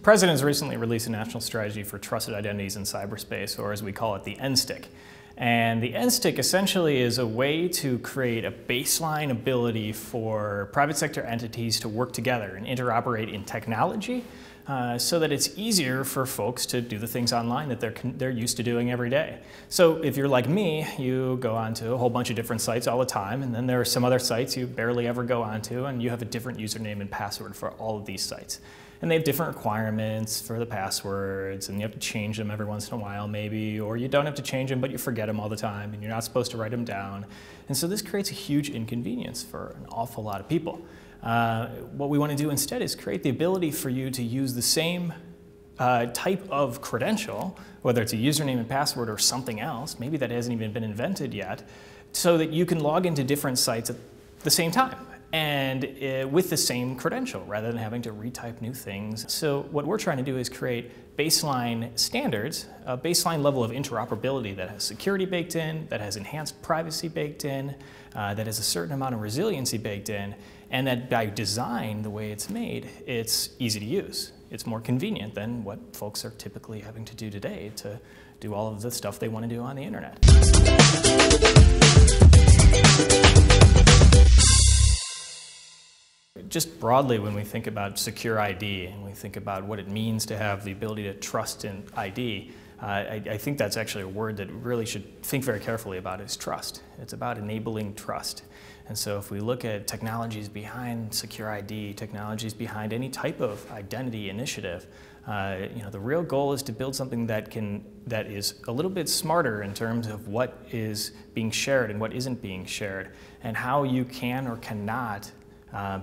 President has recently released a national strategy for trusted identities in cyberspace, or as we call it, the NSTIC. And the NSTIC essentially is a way to create a baseline ability for private sector entities to work together and interoperate in technology so that it's easier for folks to do the things online that they're used to doing every day. So if you're like me, you go onto a whole bunch of different sites all the time, and then there are some other sites you barely ever go onto, and you have a different username and password for all of these sites. And they have different requirements for the passwords, and you have to change them every once in a while maybe, or you don't have to change them but you forget them all the time and you're not supposed to write them down. And so this creates a huge inconvenience for an awful lot of people. What we want to do instead is create the ability for you to use the same type of credential, whether it's a username and password or something else, maybe that hasn't even been invented yet, so that you can log into different sites at the same time, and with the same credential rather than having to retype new things. So what we're trying to do is create baseline standards, a baseline level of interoperability that has security baked in, that has enhanced privacy baked in, that has a certain amount of resiliency baked in, and that by design, the way it's made, it's easy to use. It's more convenient than what folks are typically having to do today to do all of the stuff they want to do on the internet. Just broadly, when we think about SecureID and we think about what it means to have the ability to trust in ID, I think that's actually a word that we really should think very carefully about is trust. It's about enabling trust. And so if we look at technologies behind SecureID, technologies behind any type of identity initiative, the real goal is to build something that is a little bit smarter in terms of what is being shared and what isn't being shared, and how you can or cannot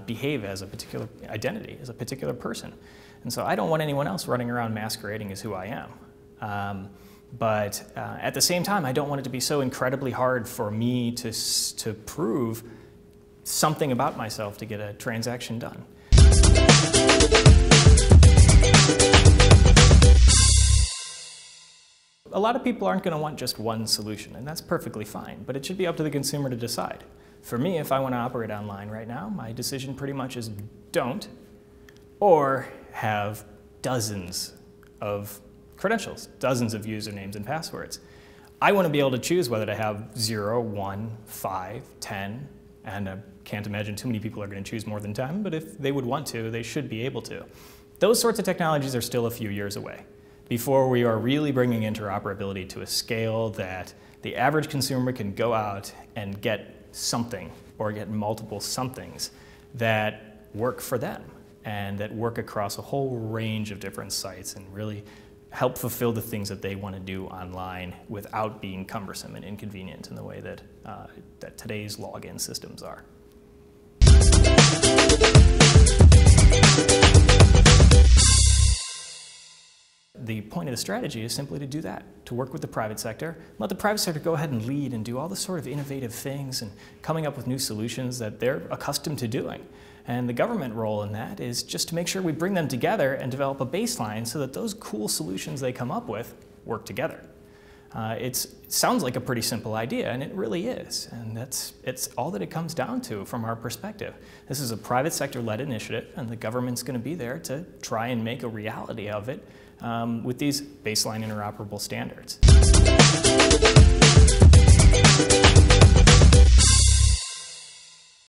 behave as a particular identity, as a particular person. And so I don't want anyone else running around masquerading as who I am. But at the same time, I don't want it to be so incredibly hard for me to prove something about myself to get a transaction done. A lot of people aren't going to want just one solution, and that's perfectly fine, but it should be up to the consumer to decide. For me, if I want to operate online right now, my decision pretty much is don't, or have dozens of credentials, dozens of usernames and passwords. I want to be able to choose whether to have 0, 1, 5, 10, and I can't imagine too many people are going to choose more than 10, but if they would want to, they should be able to. Those sorts of technologies are still a few years away before we are really bringing interoperability to a scale that the average consumer can go out and get something or get multiple somethings that work for them and that work across a whole range of different sites and really help fulfill the things that they want to do online without being cumbersome and inconvenient in the way that, that today's login systems are. The point of the strategy is simply to do that, to work with the private sector, let the private sector go ahead and lead and do all the sort of innovative things and coming up with new solutions that they're accustomed to doing. And the government role in that is just to make sure we bring them together and develop a baseline so that those cool solutions they come up with work together. It sounds like a pretty simple idea, and it really is. And it's all that it comes down to from our perspective. This is a private sector-led initiative, and the government's going to be there to try and make a reality of it with these baseline interoperable standards.